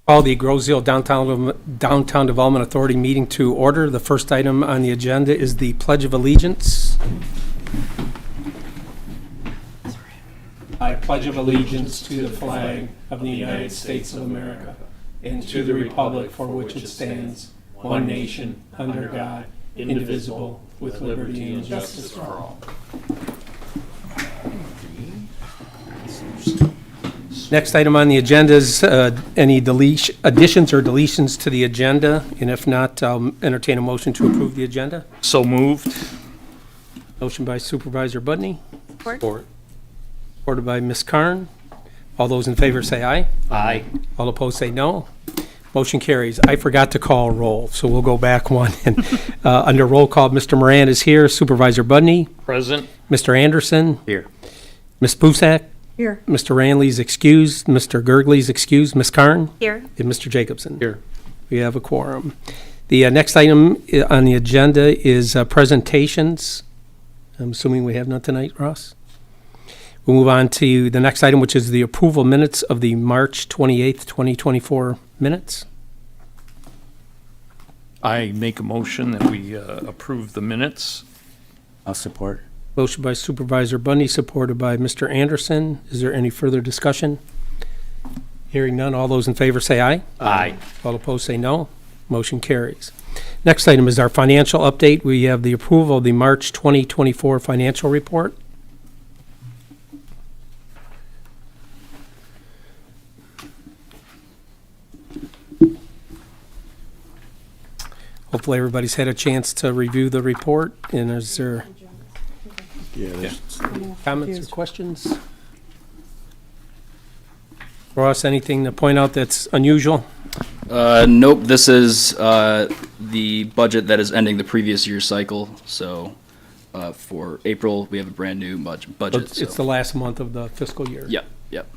Call the Grosse Downtown Development Authority meeting to order. The first item on the agenda is the Pledge of Allegiance. I pledge of allegiance to the flag of the United States of America and to the republic for which it stands, one nation, under God, indivisible, with liberty and justice for all. Next item on the agenda is any additions or deletions to the agenda, and if not, I'll entertain a motion to approve the agenda. So moved. Motion by Supervisor Budney, Support. supported by Ms. Karn. All those in favor say aye. Aye. All opposed say no. Motion carries. I forgot to call roll, so we'll go back one. And under roll call, Mr. Moran is here, Supervisor Budney, Present. Mr. Anderson, Here. Ms. Busak, Here. Mr. Ranley's excused, Mr. Gergley's excused, Ms. Karn, Here. and Mr. Jacobson. Here. We have a quorum. The next item on the agenda is presentations. I'm assuming we have none tonight, Ross? We'll move on to the next item, which is the approval minutes of the March 28th, 2024 minutes. I make a motion that we approve the minutes. I'll support. Motion by Supervisor Bundy, supported by Mr. Anderson. Is there any further discussion? Hearing none, all those in favor say aye. Aye. All opposed say no. Motion carries. Next item is our financial update. We have the approval of the March 2024 financial report. Hopefully everybody's had a chance to review the report, and is there comments or questions? Ross, anything to point out that's unusual? Nope, this is the budget that is ending the previous year's cycle. So for April, we have a brand new budget. It's the last month of the fiscal year. Yep, yep.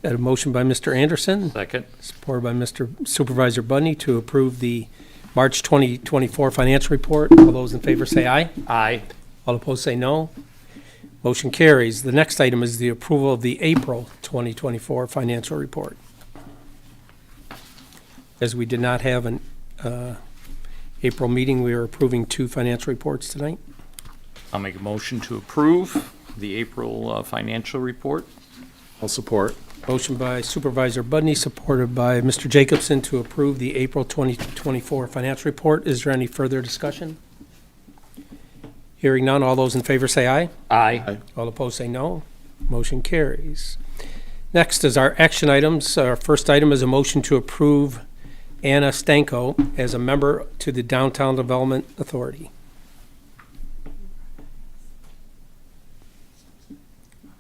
Got a motion by Mr. Anderson, Second. supported by Mr. Supervisor Bundy to approve the March 2024 financial report. All those in favor say aye. Aye. All opposed say no. Motion carries. The next item is the approval of the April 2024 financial report. As we did not have an April meeting, we are approving two financial reports tonight. I'll make a motion to approve the April financial report. I'll support. Motion by Supervisor Budney, supported by Mr. Jacobson to approve the April 2024 financial report. Is there any further discussion? Hearing none, all those in favor say aye. Aye. All opposed say no. Motion carries. Next is our action items. Our first item is a motion to approve Anna Stanko as a member to the Downtown Development Authority.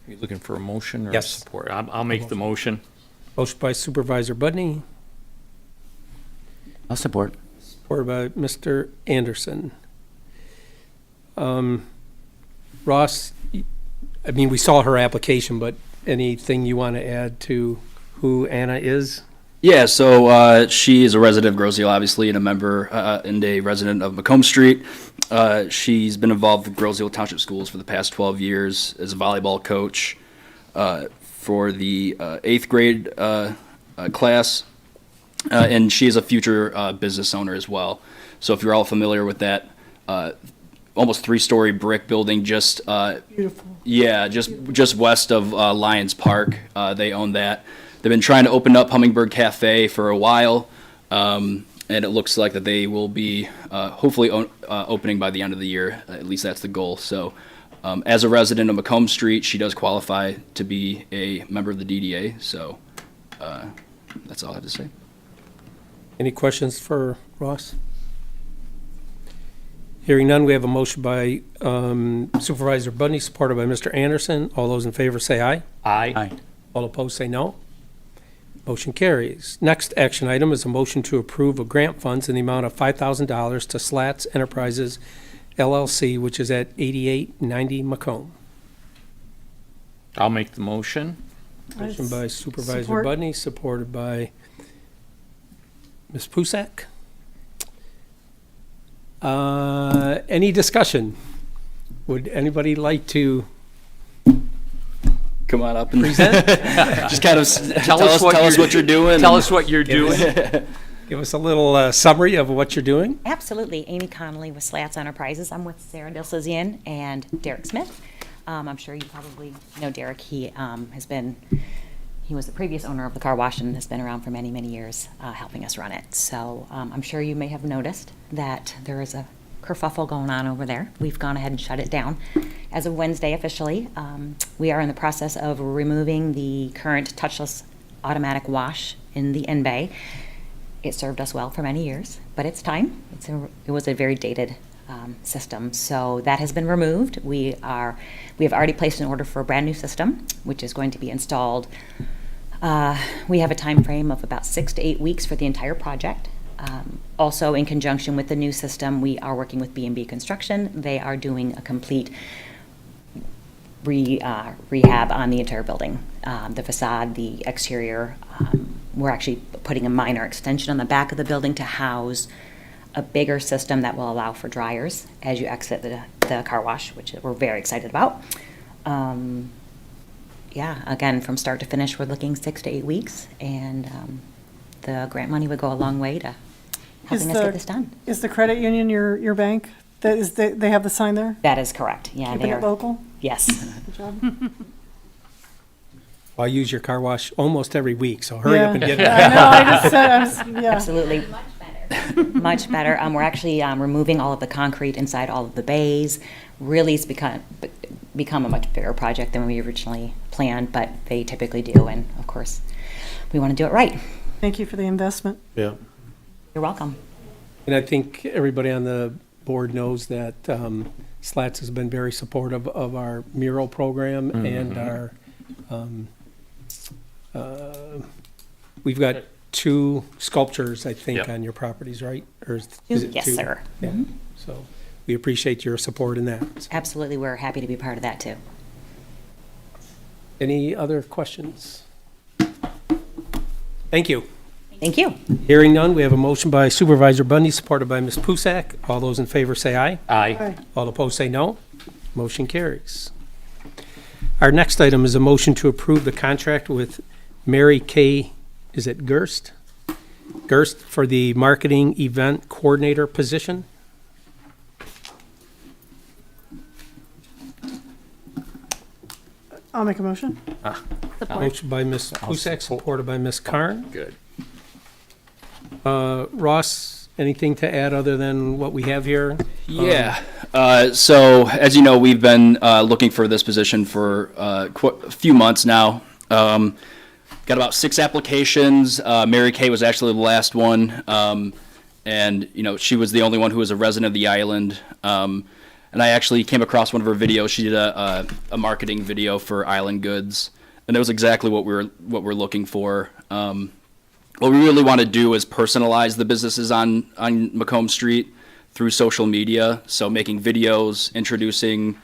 Are you looking for a motion or Yes. support? I'll make the motion. Motion by Supervisor Budney, I'll support. supported by Mr. Anderson. Ross, I mean, we saw her application, but anything you want to add to who Anna is? Yeah, so she is a resident of Grosse, obviously, and a member and a resident of Macomb Street. She's been involved with Grosse Township Schools for the past 12 years as a volleyball coach for the 8th grade class, and she is a future business owner as well. So if you're all familiar with that, almost 3-story brick building just Beautiful. yeah, just west of Lyons Park. They own that. They've been trying to open up Hummingbird Cafe for a while, and it looks like that they will be hopefully opening by the end of the year. At least that's the goal. So as a resident of Macomb Street, she does qualify to be a member of the DDA. So that's all I have to say. Any questions for Ross? Hearing none, we have a motion by Supervisor Budney, supported by Mr. Anderson. All those in favor say aye. Aye. Aye. All opposed say no. Motion carries. Next action item is a motion to approve of grant funds in the amount of $5,000 to SLATS Enterprises LLC, which is at 8890 Macomb. I'll make the motion. Motion by Supervisor Support. Budney, supported by Ms. Pusak. Any discussion? Would anybody like to come on up and just kind of tell us what you're doing. Tell us what you're doing. Give us a little summary of what you're doing. Absolutely. Amy Connolly with SLATS Enterprises. I'm with Sarah Dilsazian and Derek Smith. I'm sure you probably know Derek. He was the previous owner of the car wash and has been around for many, many years helping us run it. So I'm sure you may have noticed that there is a kerfuffle going on over there. We've gone ahead and shut it down as of Wednesday officially. We are in the process of removing the current touchless automatic wash in the in-bay. It served us well for many years, but it's time. It was a very dated system, so that has been removed. We have already placed an order for a brand new system, which is going to be installed. We have a time frame of about 6 to 8 weeks for the entire project. Also, in conjunction with the new system, we are working with B&B Construction. They are doing a complete rehab on the entire building, the facade, the exterior. We're actually putting a minor extension on the back of the building to house a bigger system that will allow for dryers as you exit the car wash, which we're very excited about. Yeah, again, from start to finish, we're looking 6 to 8 weeks, and the grant money would go a long way to helping us get this done. Is the credit union your bank? They have the sign there? That is correct. Yeah, Keeping they it are. local? Yes. Good job. I use your car wash almost every week, so hurry up and get it. I know, I just said, yeah. Absolutely. Much better. We're actually removing all of the concrete inside all of the bays. Really, it's become a much bigger project than we originally planned, but they typically do, and of course, we want to do it right. Thank you for the investment. Yeah. You're welcome. And I think everybody on the board knows that SLATS has been very supportive of our mural program and our, we've got 2 sculptures, I think, Yep. on your properties, right? Or is it Yes, 2? sir. Yeah. So we appreciate your support in that. Absolutely. We're happy to be part of that, too. Any other questions? Thank you. Thank you. Hearing none, we have a motion by Supervisor Bundy, supported by Ms. Pusak. All those in favor say aye. Aye. All opposed say no. Motion carries. Our next item is a motion to approve the contract with Mary Kaye, is it Girst? Girst for the marketing event coordinator position. I'll make a motion. Motion by Ms. Pusak, supported by Ms. Karn. Good. Ross, anything to add other than what we have here? Yeah. So as you know, we've been looking for this position for a few months now. Got about 6 applications. Mary Kaye was actually the last one, and she was the only one who was a resident of the island. And I actually came across one of her videos. She did a marketing video for Island Goods, and it was exactly what we're looking for. What we really want to do is personalize the businesses on Macomb Street through social media. So making videos, introducing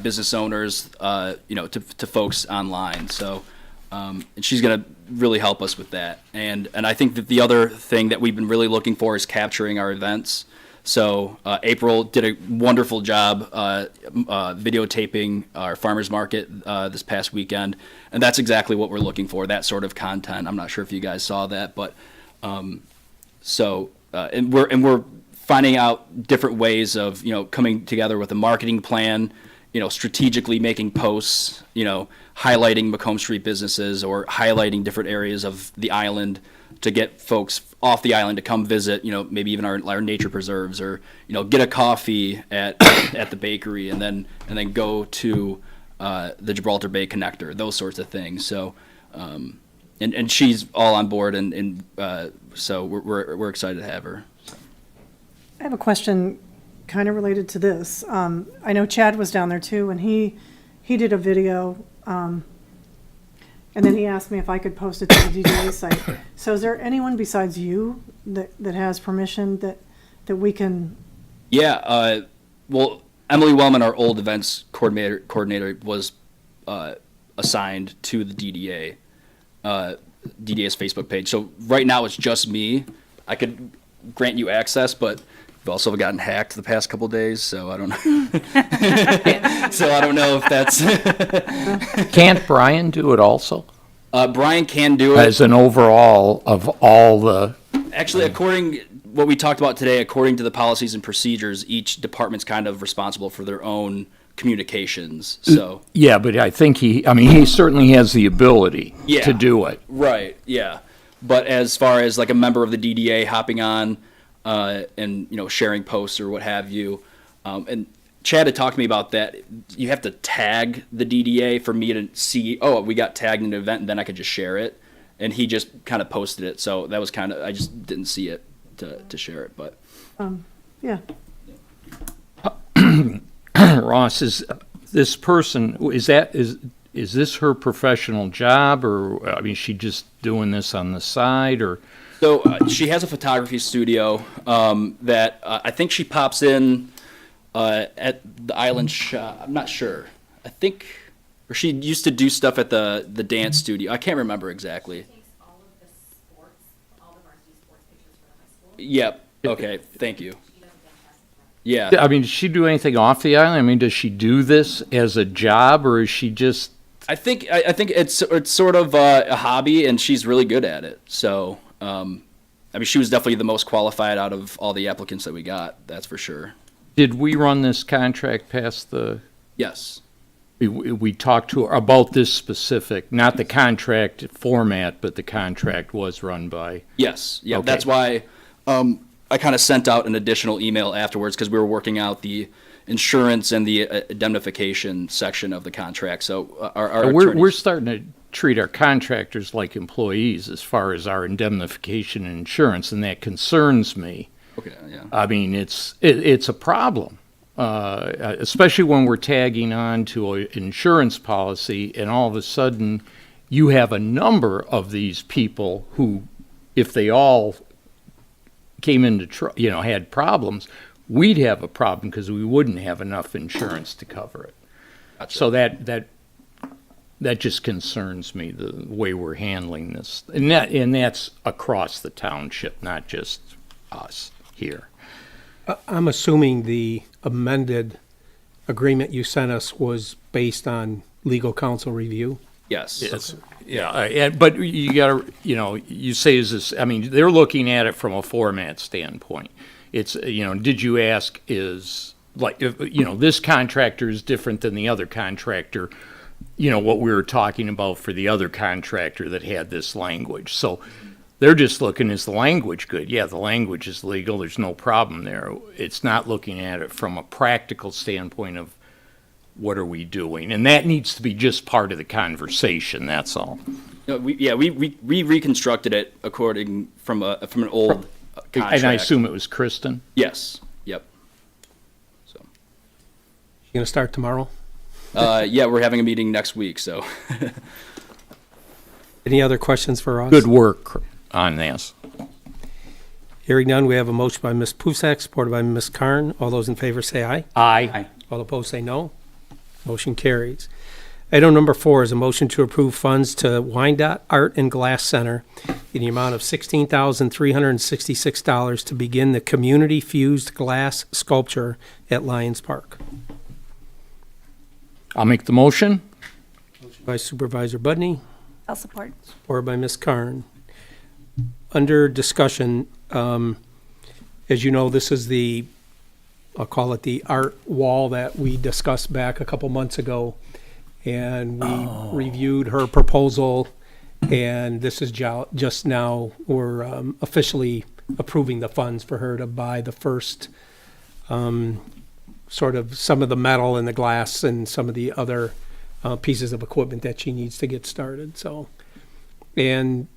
business owners, to folks online. So, and she's going to really help us with that. And I think that the other thing that we've been really looking for is capturing our events. So April did a wonderful job videotaping our farmers market this past weekend, and that's exactly what we're looking for, that sort of content. I'm not sure if you guys saw that, but and we're finding out different ways of coming together with a marketing plan, strategically making posts, highlighting Macomb Street businesses or highlighting different areas of the island to get folks off the island to come visit, maybe even our nature preserves, or get a coffee at the bakery, and then go to the Gibraltar Bay Connector, those sorts of things. So, and she's all on board, and so we're excited to have her. I have a question kind of related to this. I know Chad was down there too, and he did a video, and then he asked me if I could post it to the DDA site. So is there anyone besides you that has permission that we can? Yeah, well, Emily Wellman, our old events coordinator was assigned to the DDA's Facebook page. So right now it's just me. I could grant you access, but We've also gotten hacked the past couple days, so I don't know. So I don't know if that's Can't Brian do it also? Brian can do it. As an overall of all the, Actually, according what we talked about today, according to the policies and procedures, each department's kind of responsible for their own communications. So yeah, but I think he certainly has the ability Yeah. to do it. right, yeah. But as far as like a member of the DDA hopping on and sharing posts or what have you, and Chad had talked to me about that. You have to tag the DDA for me to see. Oh, we got tagged in an event, and then I could just share it. And he just kind of posted it, so that was kind of I just didn't see it to share it, but. Yeah. Ross, is this person, is this her professional job, or, I mean, is she just doing this on the side, or? So she has a photography studio that I think she pops in at the Island shop. I'm not sure. I think, or she used to do stuff at the dance studio. I can't remember exactly. Takes all of the sports, all the varsity sports pictures for the high school. Yep. Okay. Thank you. She does a fantastic job. Yeah. I mean, does she do anything off the island? I mean, does she do this as a job, or is she just, I think it's sort of a hobby, and she's really good at it. So, I mean, she was definitely the most qualified out of all the applicants that we got. That's for sure. did we run this contract past Yes. we talked to her about this specific, not the contract format, but the contract was run by, Yes. Yeah. Okay. That's why I kind of sent out an additional email afterwards because we were working out the insurance and the indemnification section of the contract. So our we're attorneys- starting to treat our contractors like employees as far as our indemnification and insurance, and that concerns me. Okay. Yeah. I mean, it's a problem, especially when we're tagging on to an insurance policy, and all of a sudden, you have a number of these people who, if they all came into had problems, we'd have a problem because we wouldn't have enough insurance to cover it. Gotcha. So that just concerns me, the way we're handling this, and that's across the township, not just us here. I'm assuming the amended agreement you sent us was based on legal counsel review? Yes. Yeah, but you gotta, you say, is this, I mean, they're looking at it from a format standpoint. It's, did you ask, is, like, this contractor is different than the other contractor, what we were talking about for the other contractor that had this language. So they're just looking, is the language good? Yeah, the language is legal, there's no problem there. It's not looking at it from a practical standpoint of what are we doing? And that needs to be just part of the conversation, that's all. We reconstructed it according from an old contract. And I assume it was Kristen? Yes. Yep. So. You gonna start tomorrow? Yeah, we're having a meeting next week. So. Any other questions for us? Good work on this. Hearing none, we have a motion by Ms. Pusak, supported by Ms. Karn. All those in favor say aye. Aye. All opposed say no. Motion carries. Item number 4 is a motion to approve funds to Wyandotte Art and Glass Center in the amount of $16,366 to begin the community fused glass sculpture at Lyons Park. I'll make the motion. By Supervisor Budney, I'll support. supported by Ms. Karn. Under discussion, as you know, this is I'll call it the art wall that we discussed back a couple months ago. And we reviewed her proposal, and this is just now, we're officially approving the funds for her to buy the first, sort of some of the metal and the glass and some of the other pieces of equipment that she needs to get started, so. And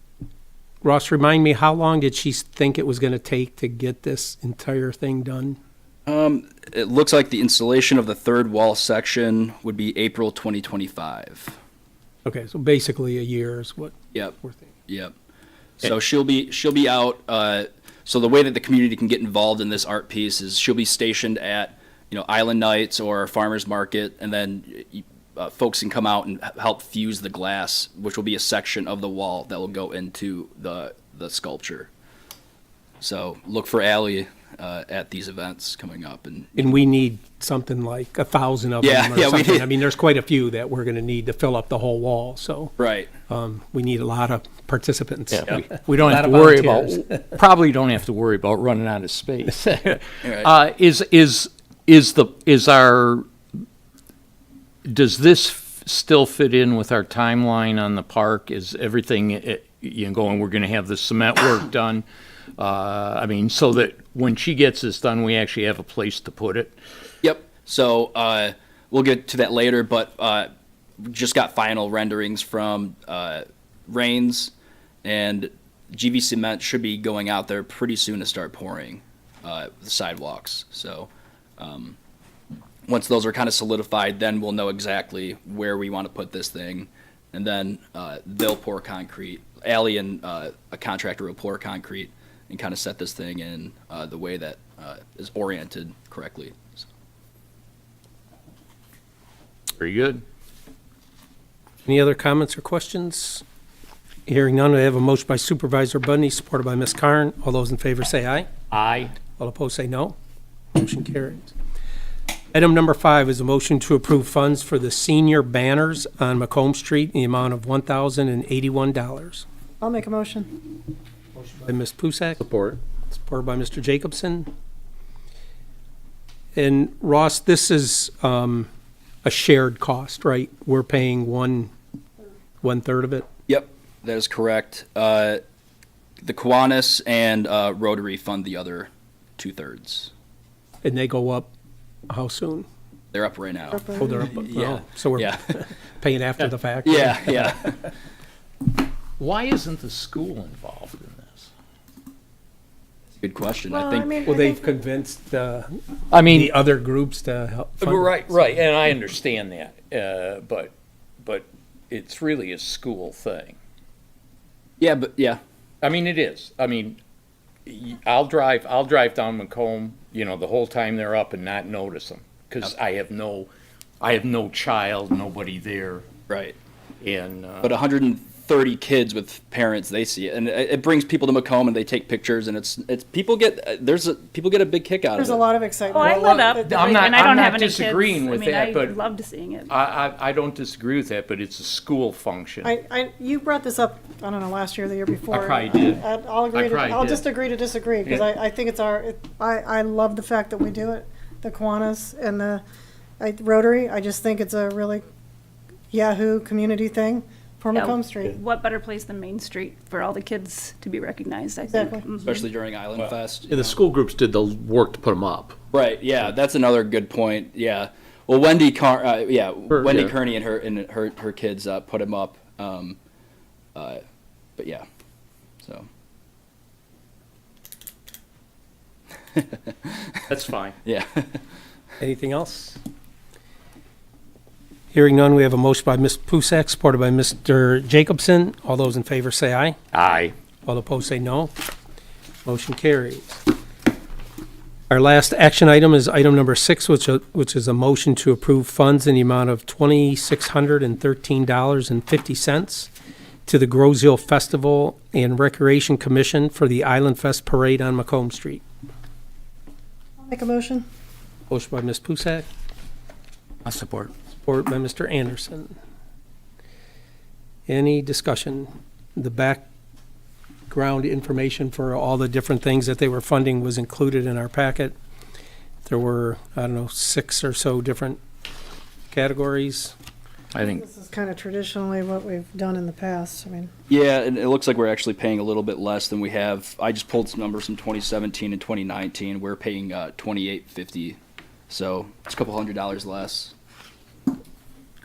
Ross, remind me, how long did she think it was gonna take to get this entire thing done? It looks like the installation of the third wall section would be April 2025. Okay, so basically a year is what Yep. we're thinking. Yep. So she'll be out. So the way that the community can get involved in this art piece is she'll be stationed at Island Nights or Farmers Market, and then folks can come out and help fuse the glass, which will be a section of the wall that will go into the sculpture. So look for Allie at these events coming up. And we need something like 1,000 of them Yeah, or yeah, we something. need- I mean, there's quite a few that we're going to need to fill up the whole wall, so right. we need a lot of participants. Yeah, we don't A have lot to of worry volunteers. about, probably don't have to worry about running out of space. Right. Does this still fit in with our timeline on the park? Is everything, going, we're gonna have the cement work done? I mean, so that when she gets this done, we actually have a place to put it? Yep. So we'll get to that later, but just got final renderings from Rains, and GV Cement should be going out there pretty soon to start pouring the sidewalks. So once those are kind of solidified, then we'll know exactly where we want to put this thing, and then they'll pour concrete. Allie and a contractor will pour concrete and kind of set this thing in the way that is oriented correctly. So. Very good. Any other comments or questions? Hearing none, I have a motion by Supervisor Budney, supported by Ms. Karn. All those in favor say aye. Aye. All opposed say no. Motion carries. Item number 5 is a motion to approve funds for the senior banners on Macomb Street in the amount of $1,081. I'll make a motion. By Ms. Pusak, Support. supported by Mr. Jacobson. And Ross, this is a shared cost, right? We're paying one-third of it? Yep, that is correct. The Kiwanis and Rotary fund the other 2/3. And they go up how soon? They're up right now. Oh, they're up, Yeah. oh, so we're Yeah, paying after the fact? yeah, yeah. Why isn't the school involved in this? Good question. Well, I think. mean, Well, I they've think- convinced I the mean, other groups to help fund it. right, and I understand that, but it's really a school thing. Yeah, but yeah, I mean, it is. I mean, I'll drive down Macomb, the whole time they're up and not notice them, because I have no child, nobody there, right. and, But 130 kids with parents, they see it, and it brings people to Macomb, and they take pictures, and it's people get a big kick out There's of a it. lot of excitement. Oh, I lit up, I'm not- and I don't I'm not have any kids. disagreeing with I mean, that, I but- loved seeing it. I don't disagree with that, but it's a school function. You brought this up, I don't know, last year or the year before. I probably did. I'll agree, I probably I'll did. just agree to disagree, because Yeah. I think it's I love the fact that we do it, the Kiwanis and the Rotary. I just think it's a really Yahoo community thing for Yeah, Macomb Street. What better place than Main Street for all the kids to be recognized, I Exactly. think. Mhm. Especially during IslanfFest. Yeah, the school groups did the work to put them up. Right. Yeah, that's another good point. Yeah. Well, Wendy Wendy yeah. Kearney and her kids put him up. But yeah, so That's fine. yeah. Anything else? Hearing none, we have a motion by Ms. Pusak, supported by Mr. Jacobson. All those in favor say aye. Aye. All opposed say no. Motion carries. Our last action item is item number 6, which is a motion to approve funds in the amount of $2,613.50 to the Grosse Festival and Recreation Commission for the IslanfFest Parade on Macomb Street. I'll make a motion. Motion by Ms. Pusak, I support. support by Mr. Anderson. Any discussion? The background information for all the different things that they were funding was included in our packet. There were, 6 or so different categories. I think, This is kind of traditionally what we've done in the past. I mean, Yeah, and it looks like we're actually paying a little bit less than we have. I just pulled some numbers from 2017 and 2019. We're paying $28.50, so it's a couple $100 less.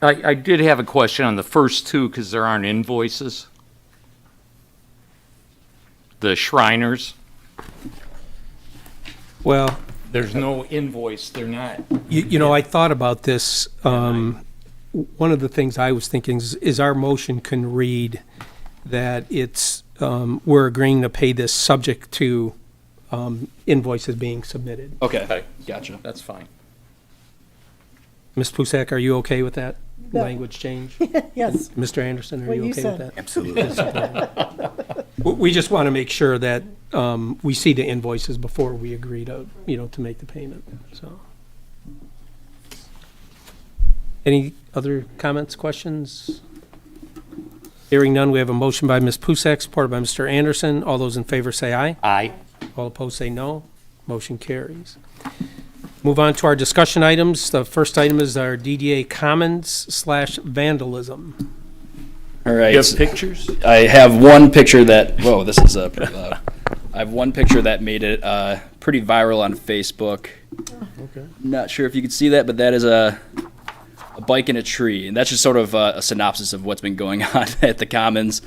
I did have a question on the first two, because there aren't invoices. The Shriners, Well, there's no invoice, they're not. I thought about this. One of the things I was thinking is our motion can read that it's, we're agreeing to pay this subject to invoices being submitted. Okay, Okay. gotcha. That's fine. Ms. Pusak, are you okay with that Yeah. language change? yes, Mr. Anderson, are What you you okay said. with that? Absolutely. We just want to make sure that we see the invoices before we agree to, to make the payment, so. Any other comments, questions? Hearing none, we have a motion by Ms. Pusak, supported by Mr. Anderson. All those in favor say aye. Aye. All opposed say no. Motion carries. Move on to our discussion items. The first item is our DDA Commons/vandalism. All right. You have pictures? I have one picture that, whoa, this is pretty loud. I have one picture that made it pretty viral on Facebook. Okay. Not sure if you can see that, but that is a bike in a tree. And that's just sort of a synopsis of what's been going on at the Commons.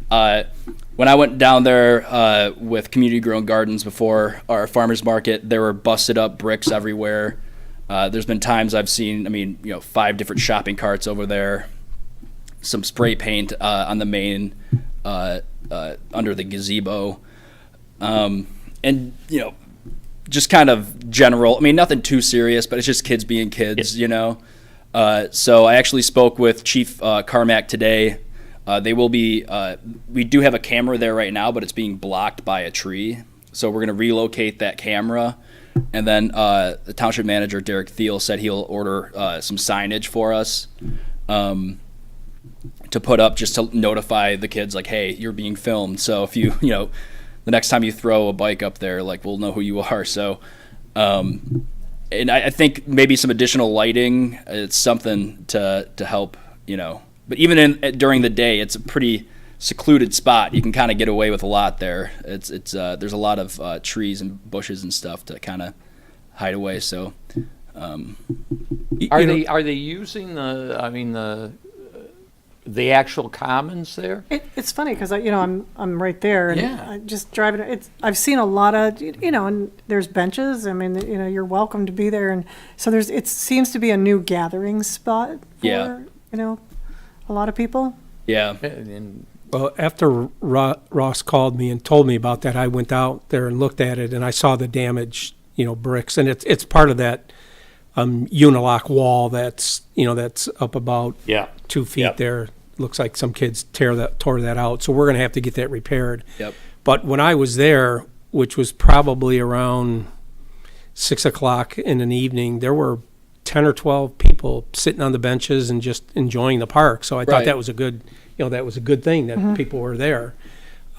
When I went down there with community grown gardens before our farmers market, there were busted up bricks everywhere. There's been times I've seen, 5 different shopping carts over there, some spray paint on the main under the gazebo. And, just kind of general, nothing too serious, but it's just kids being kids, So I actually spoke with Chief Carmack today. They will be, we do have a camera there right now, but it's being blocked by a tree. So we're going to relocate that camera. And then the township manager, Derek Thiel, said he'll order some signage for us to put up just to notify the kids, like, hey, you're being filmed. So if you, the next time you throw a bike up there, like, we'll know who you are. So, and I think maybe some additional lighting, it's something to help, But even during the day, it's a pretty secluded spot. You can kind of get away with a lot there. It's there's a lot of trees and bushes and stuff to kind of hide away. So, Are they using the actual commons there? It's funny because I'm right there and Yeah. I just driving. I've seen a lot of and there's benches. You're welcome to be there, and so it seems to be a new gathering spot for Yeah. a lot of people. yeah. And Well, after Ross called me and told me about that, I went out there and looked at it, and I saw the damaged, bricks, and it's part of that unilock wall that's up about yeah. 2 feet Yep. there. Looks like some kids tore that out, so we're gonna have to get that repaired. Yep. But when I was there, which was probably around 6 o'clock in an evening, there were 10 or 12 people sitting on the benches and just enjoying the park. So I thought Right. that was a good, that was a good thing that people were there.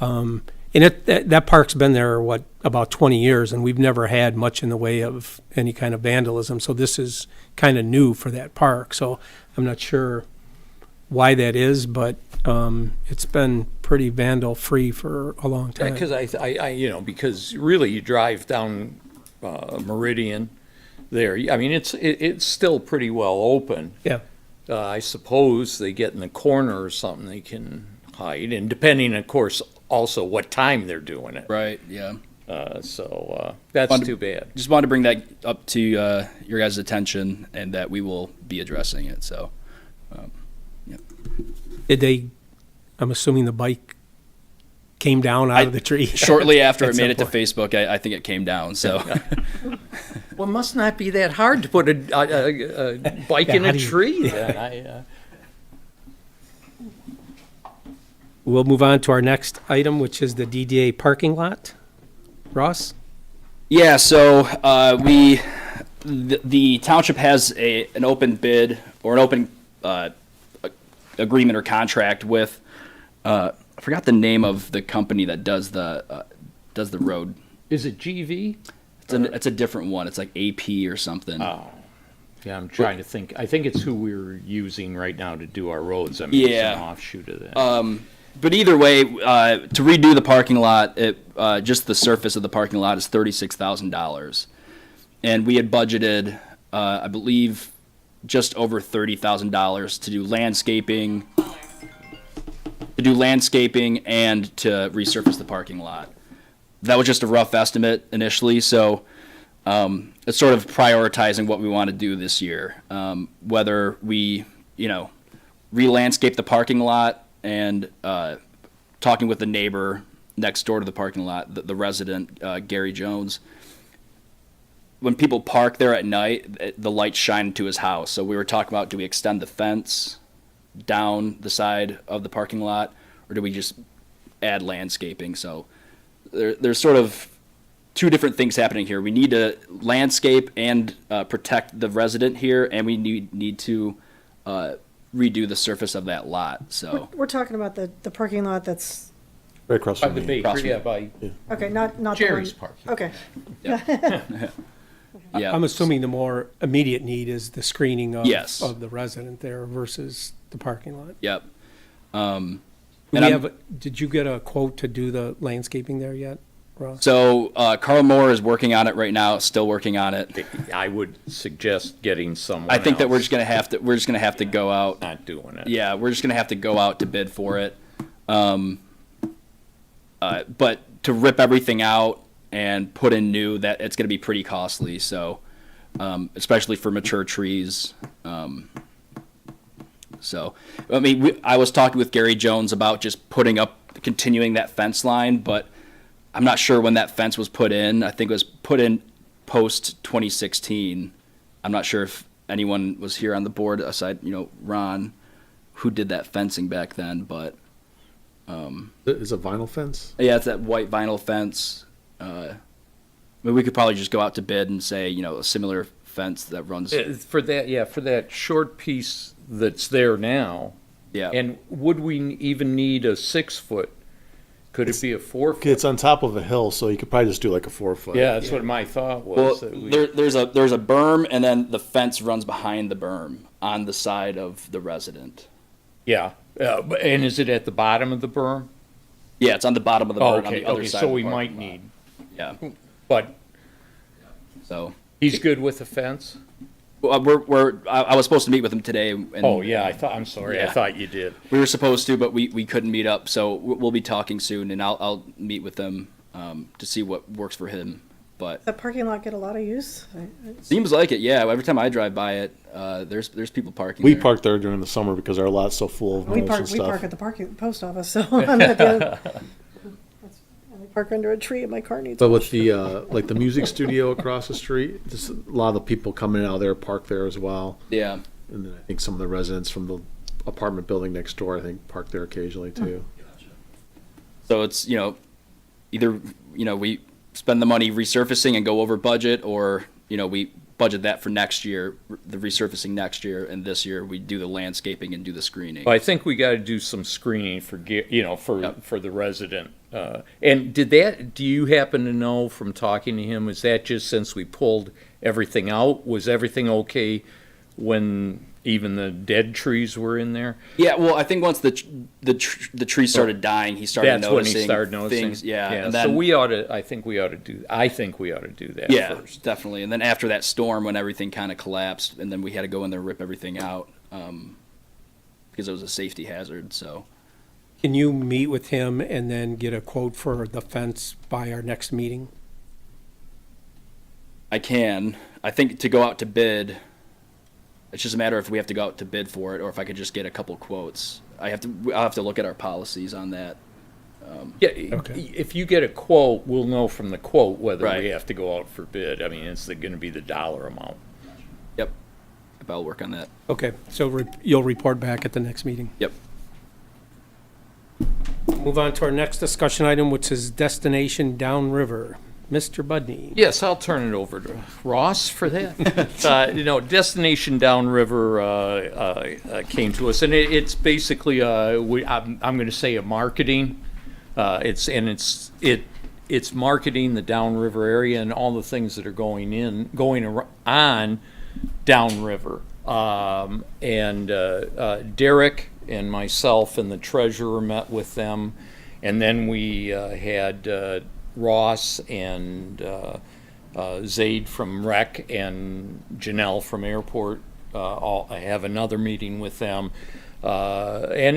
And that park's been there, about 20 years, and we've never had much in the way of any kind of vandalism. So this is kind of new for that park. So I'm not sure why that is, but it's been pretty vandal-free for a long time. Because because really you drive down Meridian there. It's still pretty well open. Yeah. I suppose they get in the corner or something they can hide, and depending, of course, also what time they're doing it. Right. Yeah. So that's Fun to- too bad. Just wanted to bring that up to your guys' attention, and that we will be addressing it. So, I'm assuming the bike came down out of the tree. shortly after At it made some it to point. Facebook, I think it came down. So, Well, it must not be that hard to put a bike in how a do you- tree. Then. We'll move on to our next item, which is the DDA parking lot. Ross? yeah. So the township has an open bid or an open agreement or contract with. I forgot the name of the company that does the road. Is it GV? It's a different one. It's like AP or something. Oh, yeah. I'm trying to think. I think it's who we're using right now to do our roads. It's Yeah. an offshoot of that. But either way, to redo the parking lot, just the surface of the parking lot is $36,000, and we had budgeted, I believe, just over $30,000 to do landscaping, and to resurface the parking lot. That was just a rough estimate initially, so it's sort of prioritizing what we want to do this year. Whether we, re-landscape the parking lot and talking with the neighbor next door to the parking lot, the resident, Gary Jones. When people park there at night, the lights shine into his house. So we were talking about, do we extend the fence down the side of the parking lot, or do we just add landscaping? So there's sort of two different things happening here. We need to landscape and protect the resident here, and we need to redo the surface of that lot. So We're talking about the parking lot that's, Right across By from the me. bakery, yeah, by okay, not the Jerry's one- parking. Okay, yeah, I'm assuming the more immediate need is the screening Yes. of the resident there versus the parking lot. Yep. Do And we I'm- have, did you get a quote to do the landscaping there yet, Ross? So Carl Moore is working on it right now, still working on it. I would suggest getting someone I think that we're else just gonna have to go out. not doing it. Yeah, we're just gonna have to go out to bid for it. But to rip everything out and put in new, that it's gonna be pretty costly. So, especially for mature trees. So, I mean, I was talking with Gary Jones about just continuing that fence line, but I'm not sure when that fence was put in. I think it was put in post 2016. I'm not sure if anyone was here on the board aside, Ron, who did that fencing back then, but Is it vinyl fence? yeah, it's that white vinyl fence. I mean, we could probably just go out to bid and say, a similar fence that runs. For that short piece that's there now. Yeah. And would we even need a 6-foot? Could it be a 4-foot? It's on top of a hill, so you could probably just do like a 4-foot. Yeah, that's what my thought Well, was. that we- there's a berm, and then the fence runs behind the berm on the side of the resident. Yeah, and is it at the bottom of the berm? Yeah, it's on the bottom of the Oh, berm on okay, the other okay, side. so of the we parking might lot. need, Yeah. but So he's good with the fence? I was supposed to meet with him today. And Oh, yeah, I'm sorry, I Yeah. thought you did. We were supposed to, but we couldn't meet up. So we'll be talking soon, and I'll meet with him to see what works for him. But that parking lot get a lot of use? seems like it. Yeah. Every time I drive by it, there's people parking. We there. park there during the summer because our lot's so full of We moles park, and we park stuff. at the post office, so I'm at the, I park under a tree and my car needs. But with the like the music studio across the street, just a lot of the people coming out of there park there as well. Yeah. And then I think some of the residents from the apartment building next door, I think, park there occasionally too. So it's either we spend the money resurfacing and go over budget, or we budget that for next year, the resurfacing next year, and this year we do the landscaping and do the screening. Well, I think we gotta do some screening for, Yep. for the resident. And do you happen to know from talking to him, is that just since we pulled everything out? Was everything okay when even the dead trees were in there? Yeah, well, I think once the tree started dying, he started That's when noticing he started noticing. things. Yeah, and so then I think we ought to do that yeah, first. definitely. And then after that storm, when everything kind of collapsed, and then we had to go in there and rip everything out because it was a safety hazard. So Can you meet with him and then get a quote for the fence by our next meeting? I think to go out to bid, it's just a matter if we have to go out to bid for it, or if I could just get a couple quotes. I'll have to look at our policies on that. Yeah, Okay. if you get a quote, we'll know from the quote whether Right. we have to go out for bid. I mean, it's gonna be the dollar amount. Yep, I'll work on that. Okay, so you'll report back at the next meeting. Yep. Move on to our next discussion item, which is Destination Downriver. Mr. Budney. Yes, I'll turn it over to Ross for that. Destination Downriver came to us, and it's basically I'm going to say a marketing. It's marketing the downriver area and all the things that are going on downriver. And Derek and myself and the treasurer met with them, and then we had Ross and Zaid from Rec and Janelle from Airport all have another meeting with them, and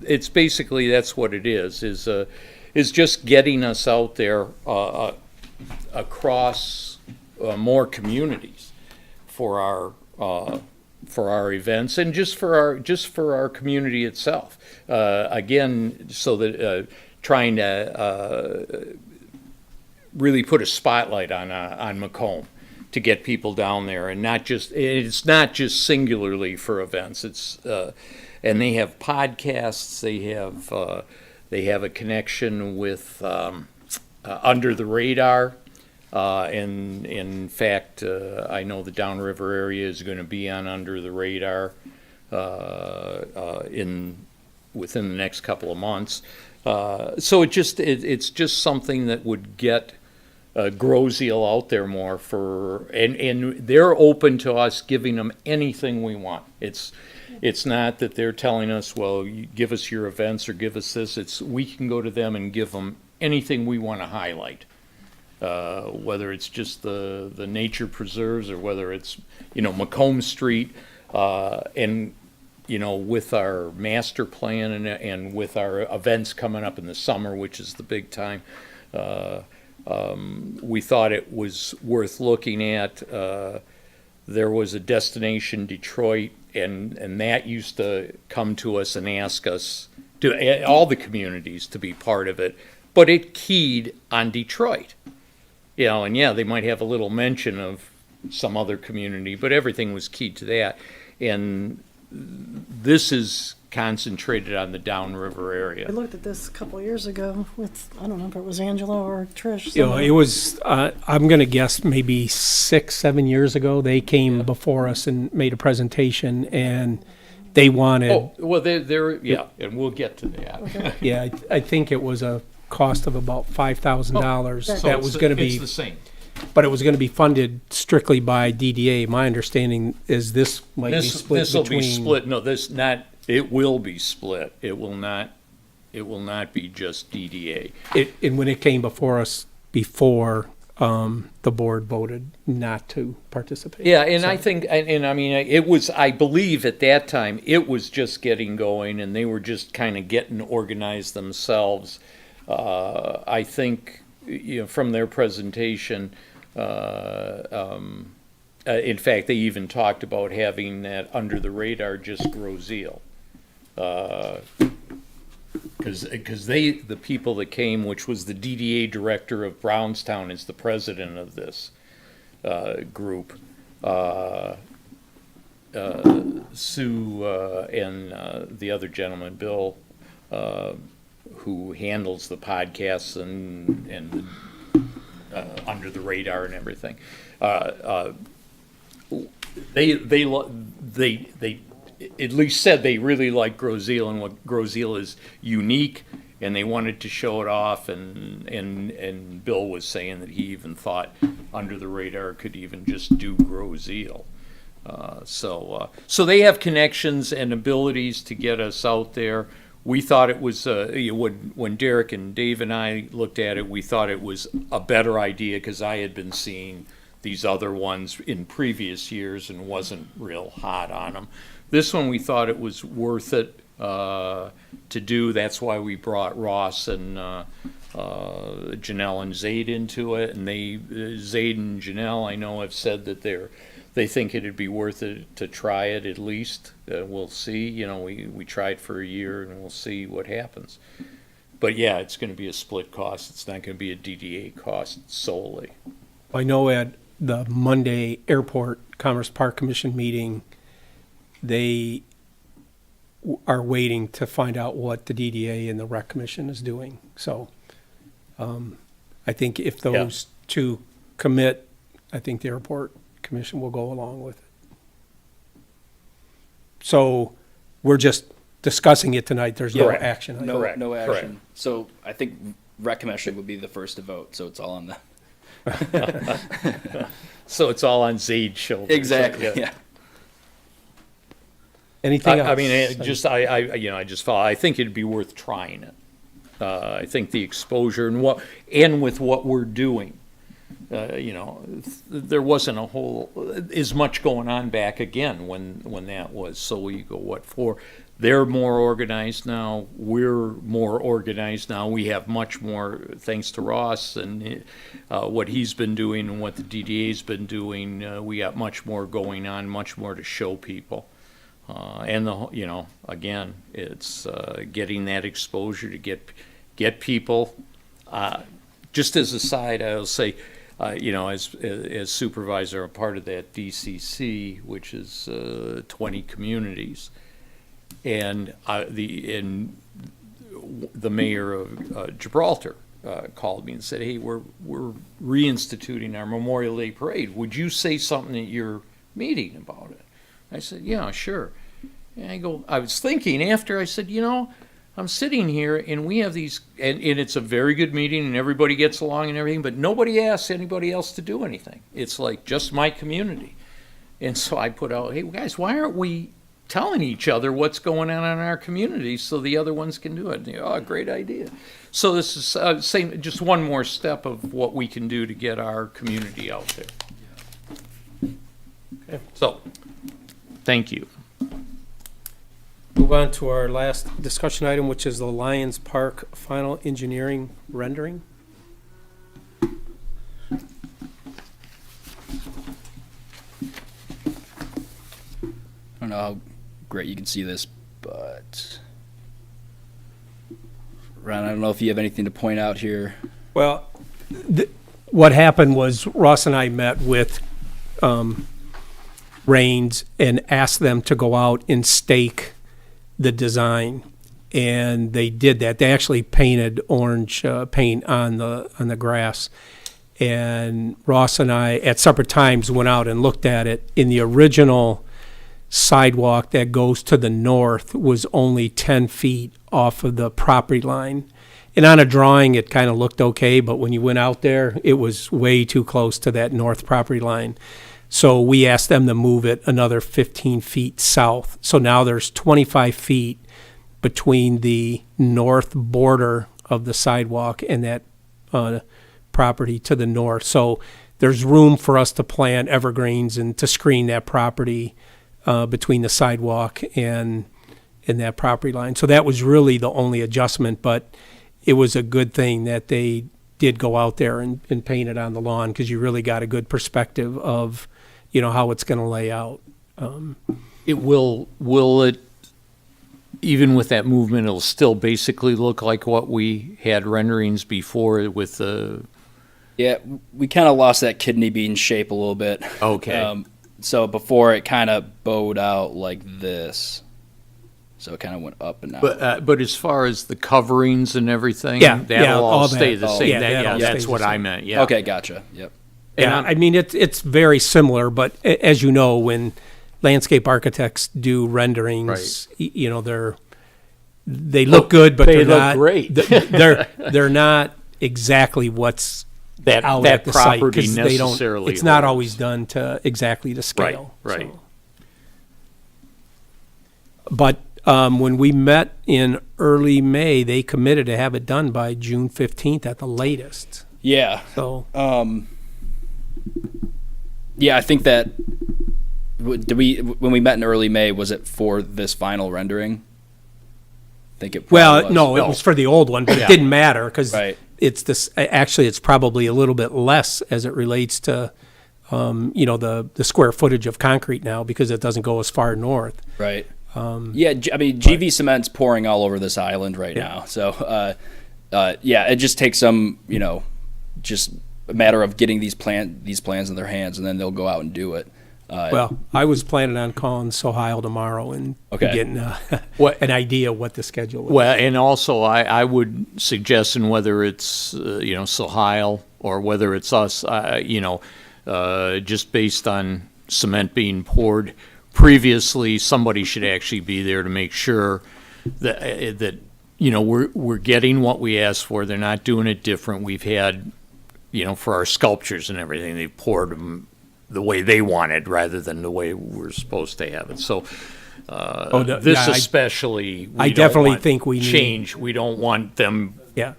it's basically that's what it is just getting us out there across more communities for our events and just for our community itself. Again, so that trying to really put a spotlight on Macomb to get people down there, and it's not just singularly for events. It's and they have podcasts. They have a connection with under the radar. And in fact, I know the downriver area is going to be on under the radar within the next couple of months. So it's just something that would get Grosse out there more and they're open to us giving them anything we want. It's not that they're telling us, well, you give us your events or give us this. We can go to them and give them anything we want to highlight. Whether it's just the nature preserves or whether it's, Macomb Street, and, with our master plan and with our events coming up in the summer, which is the big time, we thought it was worth looking at. There was a Destination Detroit, and that used to come to us and ask us, all the communities, to be part of it, but it keyed on Detroit. And they might have a little mention of some other community, but everything was keyed to that. And this is concentrated on the downriver I area. looked at this a couple of years ago with, I don't know if it was Angela or Trish. It was, I'm going to guess maybe 6-7 years ago, they came before us and made a presentation, and they wanted, Oh, well, they're and we'll get to that. yeah, I think it was a cost of about $5,000. So That was going to It's be, the same. but it was going to be funded strictly by DDA. My understanding is this might be split This will between. be split. No, it will be split. It will not be just DDA. And when it came before us, before the board voted not to participate. Yeah, and I think, and I mean, it was, I believe at that time, it was just getting going and they were just kind of getting organized themselves. I think, from their presentation, in fact, they even talked about having that under the radar, just Grosse. Because the people that came, which was the DDA director of Brownstown, is the president of this group. Sue and the other gentleman, Bill, who handles the podcasts and under the radar and everything. They at least said they really like Grosse and what Grosse is unique, and they wanted to show it off. And Bill was saying that he even thought under the radar could even just do Grosse. So they have connections and abilities to get us out there. We thought it was, when Derek and Dave and I looked at it, we thought it was a better idea because I had been seeing these other ones in previous years and wasn't real hot on them. This one, we thought it was worth it to do. That's why we brought Ross and Janelle and Zaid into it. And Zaid and Janelle, I know, have said that they think it'd be worth it to try it at least. We'll see. We tried for a year and we'll see what happens. But yeah, it's going to be a split cost. It's not going to be a DDA cost solely. I know at the Monday Airport Commerce Park Commission meeting, they are waiting to find out what the DDA and the Rec Commission is doing. So I think if those two commit, I think the Airport Commission will go along with it. So we're just discussing it tonight. There's no Correct. action. No, Correct, no action. correct. So I think Rec Commission would be the first to vote, so it's all on the. So it's all on Zaid's shoulders. Exactly, yeah. Anything else? I mean, I just thought, I think it'd be worth trying it. I think the exposure and with what we're doing, there wasn't as much going on back again when that was. So we go, they're more organized now. We're more organized now. We have much more, thanks to Ross and what he's been doing and what the DDA's been doing. We got much more going on, much more to show people. And again, it's getting that exposure to get people. Just as a side, I'll say, as supervisor, I'm part of that DCC, which is 20 communities, and the mayor of Gibraltar called me and said, hey, we're reinstituting our Memorial Day Parade. Would you say something at your meeting about it? I said, yeah, sure. And I was thinking after, I said, I'm sitting here and we have these, and it's a very good meeting and everybody gets along and everything, but nobody asks anybody else to do anything. It's like just my community. And so I put out, hey, guys, why aren't we telling each other what's going on in our community so the other ones can do it? And oh, great idea. So this is just one more step of what we can do to get our community out there. Okay. So, thank you. Move on to our last discussion item, which is the Lyons Park final engineering rendering. I don't know how great you can see this, but Ron, I don't know if you have anything to point out here. Well, what happened was Ross and I met with Raines and asked them to go out and stake the design, and they did that. They actually painted orange paint on the grass, and Ross and I at separate times went out and looked at it. In the original sidewalk that goes to the north was only 10 feet off of the property line. And on a drawing, it kind of looked okay, but when you went out there, it was way too close to that north property line. So we asked them to move it another 15 feet south. So now there's 25 feet between the north border of the sidewalk and that property to the north. So there's room for us to plant evergreens and to screen that property between the sidewalk and that property line. So that was really the only adjustment, but it was a good thing that they did go out there and paint it on the lawn, because you really got a good perspective of, how it's going to lay out. It will it, even with that movement, it'll still basically look like what we had renderings before with the... Yeah, we kind of lost that kidney bean shape a little bit. Okay. So before it kind of bowed out like this. So it kind of went up and out. But as far as the coverings and everything, Yeah, that'll all all stay that. the same. Yeah, that'll That's stay what the I same. meant, yeah. Okay, gotcha. Yep. Yeah, I mean, it's very similar, but as you know, when landscape architects do renderings, they look good, but they they're look not great. they're not exactly what's out that at the site, property 'cause they don't. necessarily It's not holds. always done to exactly the scale. Right. So. But when we met in early May, they committed to have it done by June 15th at the latest. Yeah. So. Yeah, I think that when we met in early May, was it for this final rendering? I think it probably was. No, it was for the old one, but it didn't matter because Right. it's this. Actually, it's probably a little bit less as it relates to, the square footage of concrete now, because it doesn't go as far north. Right. GV cement's pouring all over this island right now. So, it just takes some, just a matter of getting these plans in their hands, and then they'll go out and do it. Well, I was planning on calling Soheil tomorrow and getting an idea what the schedule was. Well, and also I would suggest, and whether it's Soheil or whether it's us, just based on cement being poured previously, somebody should actually be there to make sure that we're getting what we asked for. They're not doing it different. We've had, for our sculptures and everything, they poured them the way they wanted rather than the way we're supposed to have it. So especially, I definitely think we need change. We don't want them. Yeah,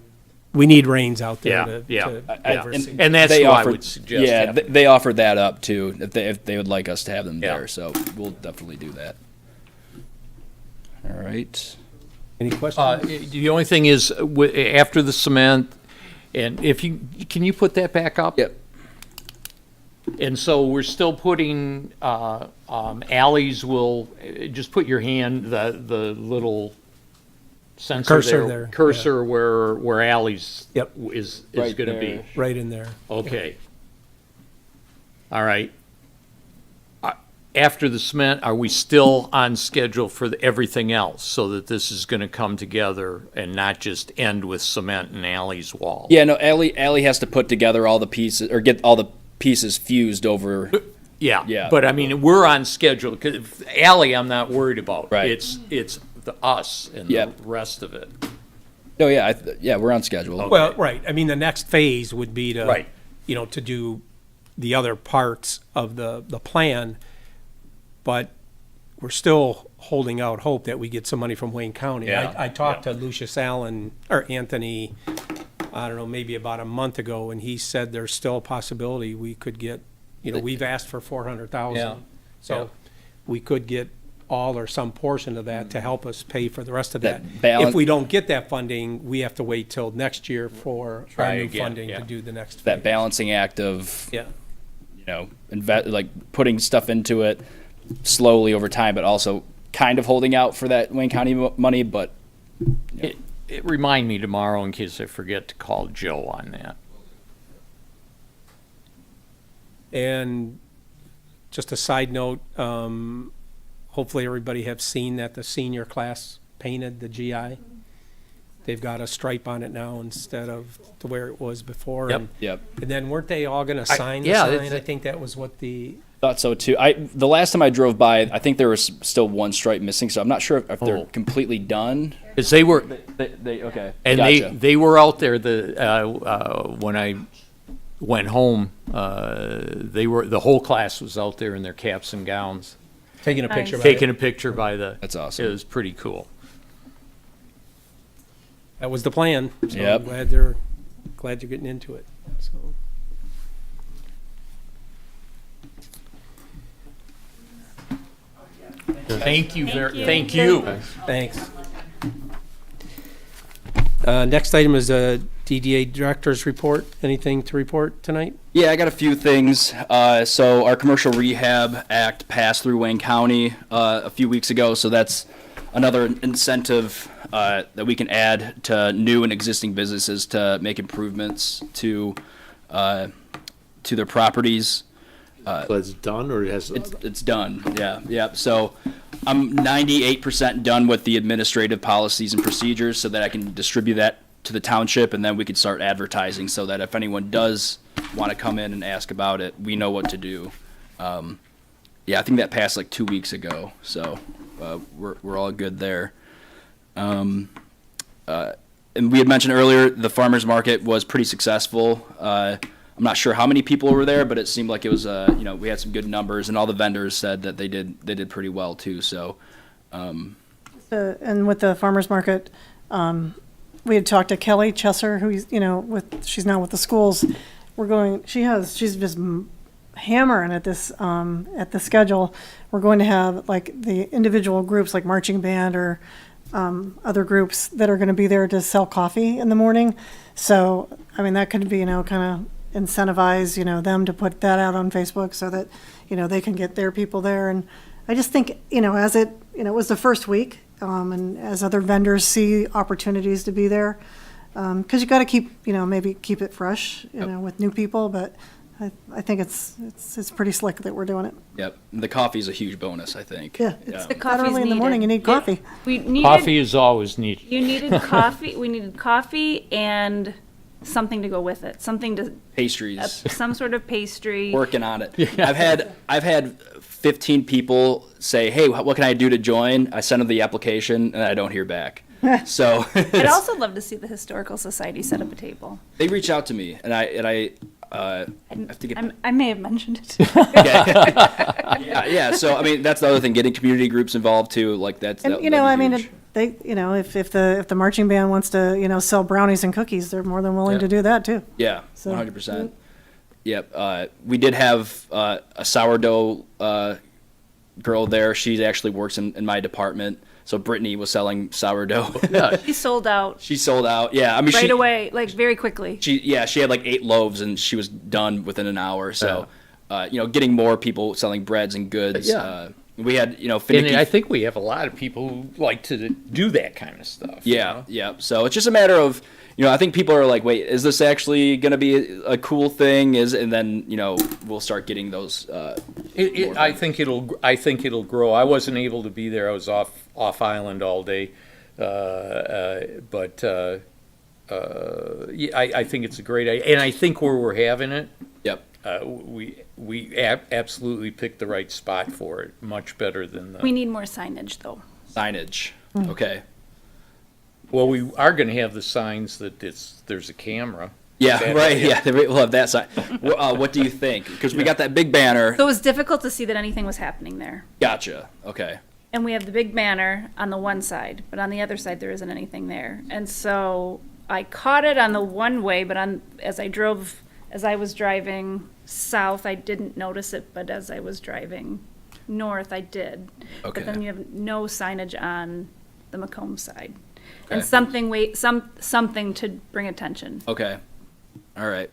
we need Rains out there. Yeah. To oversee. And that's what I would suggest. Yeah, happening. they offered that up too, if they would like us to have them Yeah. there. So we'll definitely do that. All right. Any questions? The only thing is, after the cement, and can you put that back up? Yep. And so we're still putting, alleys will, just put your hand, the little sensor Cursor there. there, Cursor where alleys Yep. is Right gonna be. there. Right in there. Okay. All right. after the cement, are we still on schedule for everything else so that this is going to come together and not just end with cement and Ally's wall? Yeah, no, Allie has to put together all the pieces, or get all the pieces fused over. Yeah. Yeah. But I mean, we're on schedule because Ally, I'm not worried about. Right. It's the us and Yep. the rest of it. Oh, yeah, yeah, we're on schedule. Well, right, I mean, the next phase would be to, Right. to do the other parts of the plan, but we're still holding out hope that we get some money from Wayne County. Yeah, I talked yeah. to Lucius Allen, or Anthony, I don't know, maybe about a month ago, and he said there's still a possibility we could get, we've asked for 400,000. Yeah, So yeah. we could get all or some portion of that to help us pay for the rest of that. That balance- If we don't get that funding, we have to wait till next year for Try our new again, funding yeah. to do the next That phase. balancing act of, Yeah. like putting stuff into it slowly over time, but also kind of holding out for that Wayne County money, but It remind me tomorrow in case I forget to call Joe on that. And just a side note, hopefully everybody have seen that the senior class painted the GI. They've got a stripe on it now instead of to where it was before. Yep. And- yep. And then weren't they all gonna sign the yeah, sign? it's- I think that was what the, Thought so too. The last time I drove by, I think there was still one stripe missing, so I'm not sure if they're Oh. completely done. Because they were, They okay. and Gotcha. they were out there when I went home. The whole class was out there in their caps and gowns, taking a picture of taking it. a picture by the. That's awesome. It was pretty cool. That was the plan. So Yep. I'm glad they're getting into it, so. Thank you thank you. Thanks. Next item is a DDA Director's Report. Anything to report tonight? Yeah, I got a few things. So our Commercial Rehab Act passed through Wayne County a few weeks ago, so that's another incentive that we can add to new and existing businesses to make improvements to their properties. So it's done, or it has? It's done. Yeah. So I'm 98% done with the administrative policies and procedures so that I can distribute that to the township, and then we can start advertising so that if anyone does want to come in and ask about it, we know what to do. Yeah, I think that passed like 2 weeks ago, so we're all good there. And we had mentioned earlier the farmers market was pretty successful. I'm not sure how many people were there, but it seemed like it was, we had some good numbers, and all the vendors said that they did pretty well too. So, And with the farmer's market, we had talked to Kelly Chesser, who's, she's now with the schools. She's just hammering at this, at the schedule. We're going to have like the individual groups like marching band or other groups that are going to be there to sell coffee in the morning. So, I mean, that could be, kind of incentivize, them to put that out on Facebook so that, they can get their people there. And I just think, as it was the first week, and as other vendors see opportunities to be there, because you got to keep, maybe keep it fresh, with new people. But I think it's pretty slick that we're doing it. yep, the coffee is a huge bonus, I think. Yeah, it's The that coffee's early in the morning, you need coffee. We needed, Coffee is always needed. you needed coffee, we needed coffee and something to go with it, something to, Pastries. some sort of pastry. Working on it. I've had 15 people say, "Hey, what can I do to join?" I send them the application, and I don't hear back. So I'd also love to see the Historical Society set up a table. they reach out to me, and I have to get. I may have mentioned it. Yeah. So I mean, that's the other thing. Getting community groups involved too. Like that's. And, that'd be huge. if the marching band wants to, sell brownies and cookies, they're more than willing to do that too. Yeah, So- 100%. Yep. We did have a sourdough girl there. She actually works in my department. So Brittany was selling sourdough. She sold out She sold out. Yeah, I mean, right away, like very quickly. She had like 8 loaves and she was done within an hour. So, getting more people selling breads and goods. Yeah. We had, And finicky. I think we have a lot of people who like to do that kind of stuff. you Yeah, know? yeah. So it's just a matter of, I think people are like, wait, is this actually going to be a cool thing? And then, we'll start getting those. I think it'll grow. I wasn't able to be there. I was off island all day, but yeah, I think it's a great idea, and I think where we're having it, Yep. we absolutely picked the right spot for it. Much better than the. We need more signage, though. Signage. Okay. Well, we are going to have the signs that there's a camera. Yeah, That- right. Yeah, we'll have that sign. What do you think? Because we got that big banner. So it was difficult to see that anything was happening there. Gotcha. Okay. And we have the big banner on the one side, but on the other side, there isn't anything there. And so I caught it on the one way, but as I was driving south, I didn't notice it, but as I was driving north, I did. Okay. But then you have no signage on the Macomb side. Okay. And something to bring attention. Okay. All right.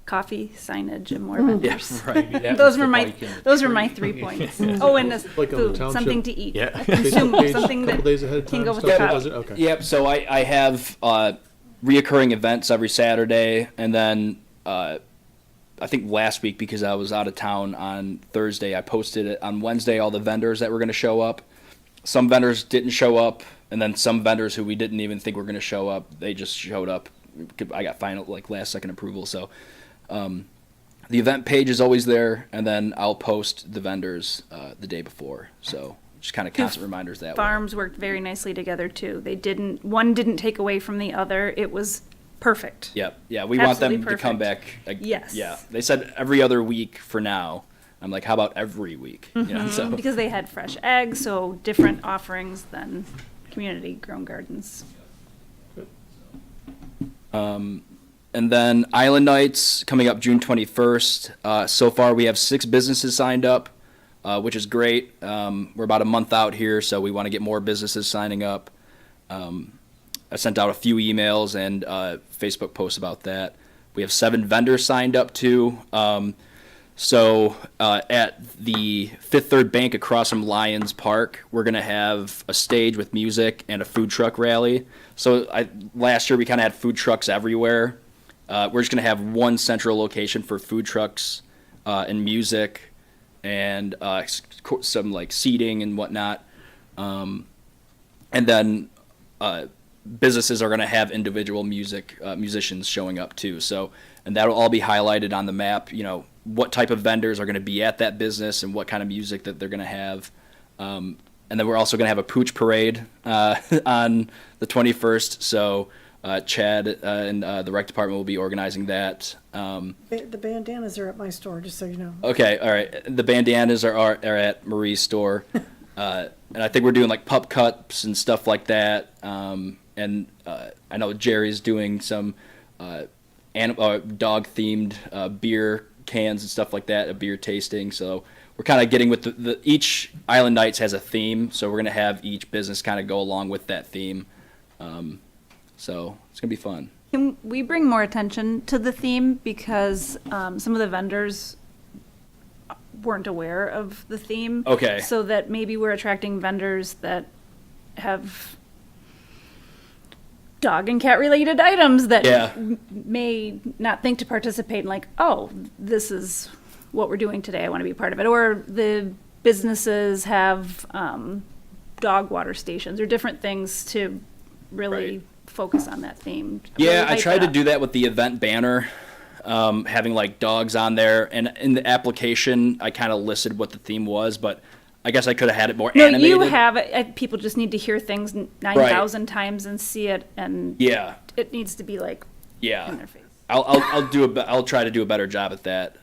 Coffee, signage, and more vendors. Yeah, right. That Those was were the my bike in the those were tree. my 3 points. Oh, and this Like on the food, township- something to eat. Yeah. A consumer, Facebook page something a couple that days ahead of can time, go with stuff the that coffee. does it? Okay. Yep. So I have reoccurring events every Saturday, and then I think last week, because I was out of town on Thursday, I posted it on Wednesday, all the vendors that were going to show up. Some vendors didn't show up, and then some vendors who we didn't even think were going to show up, they just showed up. I got final, last second approval. So the event page is always there, and then I'll post the vendors the day before. So just kind of constant reminders that way. Farms worked very nicely together too. One didn't take away from the other. It was perfect. Yep. Yeah, we want them Absolutely to come back. perfect. Yes. Yeah. They said every other week for now. I'm like, how about every week? So Because they had fresh eggs, so different offerings than community grown gardens. and then Island Nights coming up June 21st. So far we have 6 businesses signed up, which is great. We're about a month out here, so we want to get more businesses signing up. I sent out a few emails and Facebook posts about that. We have 7 vendors signed up too. So at the Fifth Third Bank across from Lyons Park, we're going to have a stage with music and a food truck rally. So last year we kind of had food trucks everywhere. We're just going to have one central location for food trucks and music and some like seating and whatnot. And then businesses are going to have individual musicians showing up too. So, and that'll all be highlighted on the map, what type of vendors are going to be at that business and what kind of music that they're going to have. And then we're also going to have a pooch parade on the 21st. So Chad and the rec department will be organizing that. The bandanas are at my store, just so you know. Okay, all right. The bandanas are at Marie's store. And I think we're doing like pup cups and stuff like that. And I know Jerry's doing some dog-themed beer cans and stuff like that, a beer tasting. So we're kind of getting with each Island Nights has a theme, so we're going to have each business kind of go along with that theme. So it's going to be fun. Can we bring more attention to the theme because some of the vendors weren't aware of the theme? Okay. So that maybe we're attracting vendors that have dog and cat related items that Yeah. may not think to participate in, like, oh, this is what we're doing today, I want to be a part of it. Or the businesses have dog water stations or different things to really Right. focus on that theme. Yeah, Really I hype tried it to up. do that with the event banner, having like dogs on there. And in the application, I kind of listed what the theme was, but I guess I could have had it more No, animated. you have it. People just need to hear things 9,000 times and see it, and Yeah, it needs to be like in yeah. their face. I'll try to do a better job at that.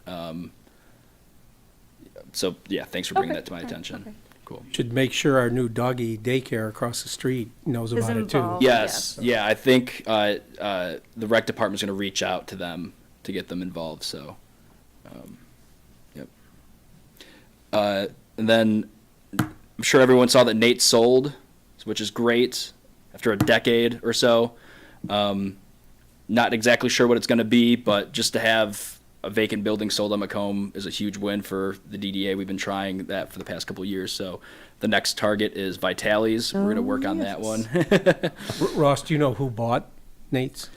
So yeah, thanks for bringing Okay, that to my attention. okay. Cool. Should make sure our new doggy daycare across the street knows Is about it too. involved. Yes, yeah. I think the rec department's going to reach out to them to get them involved. So, yep. And then I'm sure everyone saw that Nate sold, which is great after a decade or so. Not exactly sure what it's going to be, but just to have a vacant building sold on Macomb is a huge win for the DDA. We've been trying that for the past couple of years. So the next target is Vitale's. We're going to work on that one. Ross, do you know who bought Nate's?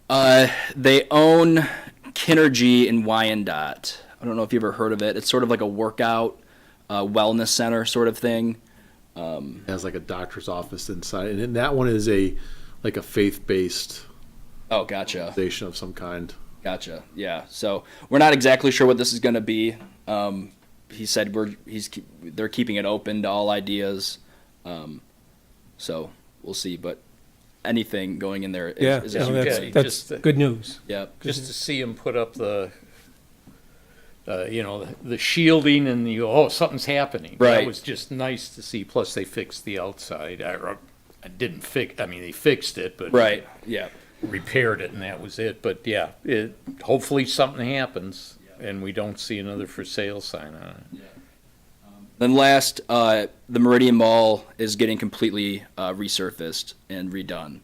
They own Kinergy in Wyandotte. I don't know if you ever heard of it. It's sort of like a workout wellness center sort of thing. It has like a doctor's office inside, and then that one is like a faith-based Oh, gotcha. station of some kind. Gotcha. Yeah. So we're not exactly sure what this is going to be. He said they're keeping it open to all ideas. So we'll see. But anything going in there is a no, huge that's, thing. that's Just, good news. Yeah. Just to see him put up the, the shielding and something's happening. That Right. was just nice to see. Plus, they fixed the outside. I didn't fix. I mean, they fixed it, but Right. Yeah. repaired it, and that was it. But yeah, hopefully something happens, and we don't see another for sale sign on it. Then last, the Meridian Mall is getting completely resurfaced and redone.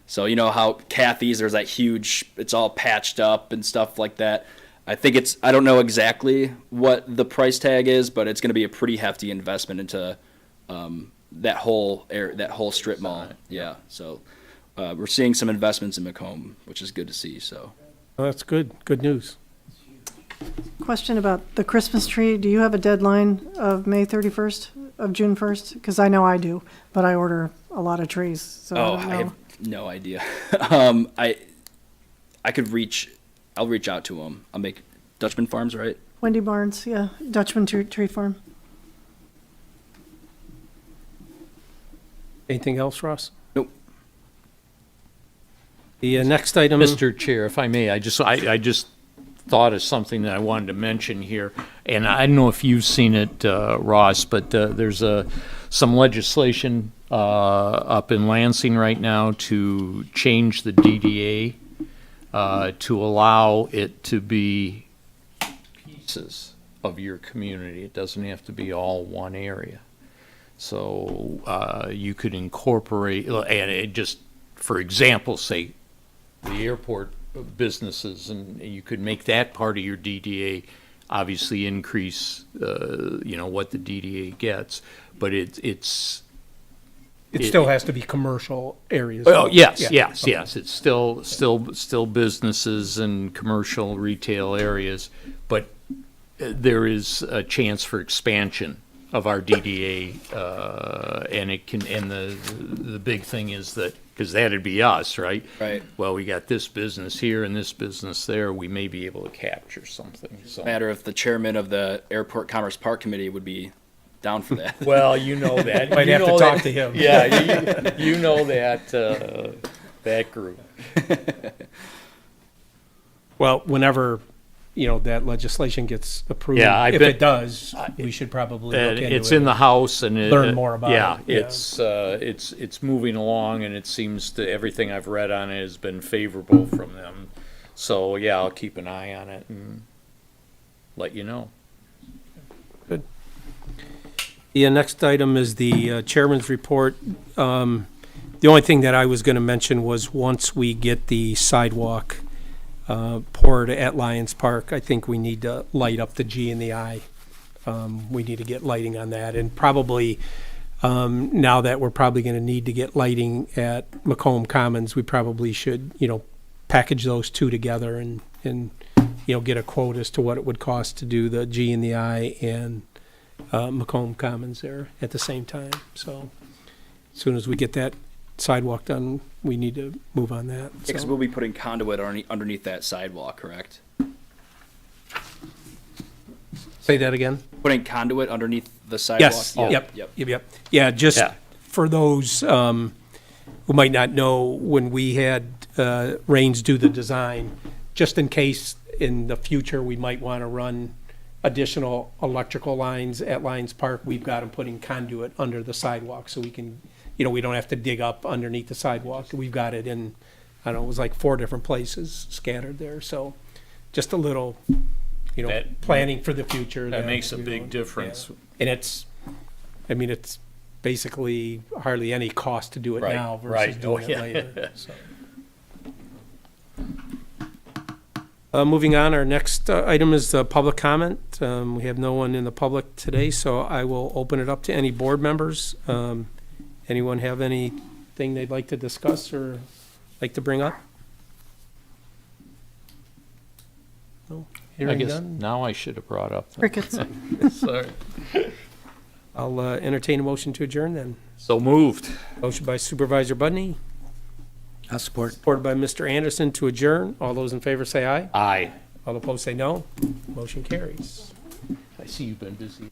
So you know how Kathy's, there's that huge, it's all patched up and stuff like that. I don't know exactly what the price tag is, but it's going to be a pretty hefty investment into that whole strip mall. Yeah. So we're seeing some investments in Macomb, which is good to see. So Well, that's good. Good news. Question about the Christmas tree. Do you have a deadline of May 31st, of June 1st? Because I know I do, but I order a lot of trees, so I don't know. I have no idea. I'll reach out to them. I'll make Dutchman Farms, right? Wendy Barnes, yeah, Dutchman Tree Farm. Anything else, Ross? Nope. The next item. Mr. Chair, if I may, I just thought of something that I wanted to mention here, and I don't know if you've seen it, Ross, but there's some legislation up in Lansing right now to change the DDA to allow it to be pieces of your community. It doesn't have to be all one area. So you could incorporate, and it just, for example, say the airport businesses, and you could make that part of your DDA, obviously increase, what the DDA gets, but It still has to be commercial areas. Oh, yes, Yeah. yes, Okay. yes. It's still businesses and commercial retail areas, but there is a chance for expansion of our DDA, and the big thing is that, because that'd be us, right? Right. Well, we got this business here and this business there, we may be able to capture something, so. Matter if the chairman of the Airport Commerce Park Committee would be down for that. Well, you know that. Might You have to know talk that- to him. Yeah, you know that group. Well, whenever, that legislation gets approved, Yeah, I if bet- it does, we should probably look into it. It's in the House and Learn more about yeah, it, yeah. it's moving along, and it seems to, everything I've read on it has been favorable from them. So, yeah, I'll keep an eye on it and let you know. The next item is the chairman's report. The only thing that I was going to mention was once we get the sidewalk poured at Lyons Park, I think we need to light up the G and the I. We need to get lighting on that, and probably now that we're probably going to need to get lighting at Macomb Commons, we probably should, package those two together and get a quote as to what it would cost to do the G and the I and Macomb Commons there at the same time. So as soon as we get that sidewalk done, we need to move on that. Because So- we'll be putting conduit underneath that sidewalk, correct? Say that again? Putting conduit underneath the sidewalk? Yes, Oh, yep. Yeah, just Yeah. for those who might not know, when we had Raines do the design, just in case in the future we might want to run additional electrical lines at Lyons Park, we've got them putting conduit under the sidewalk so we can, we don't have to dig up underneath the sidewalk. We've got it in, I don't know, it was like 4 different places scattered there. So just a little, That- planning for the future. That makes a we big don't- difference. yeah. And it's basically hardly any cost to do it Right, now versus right. doing Oh, it yeah. later. So. Moving on, our next item is public comment. We have no one in the public today, so I will open it up to any board members. Anyone have anything they'd like to discuss or like to bring up? No? I Hearing guess none? now I should have brought up. Crickets. Sorry. I'll entertain a motion to adjourn then. So moved. Motion by Supervisor Budney, I support. supported by Mr. Anderson to adjourn. All those in favor say aye. Aye. All opposed say no. Motion carries. I see you've been busy.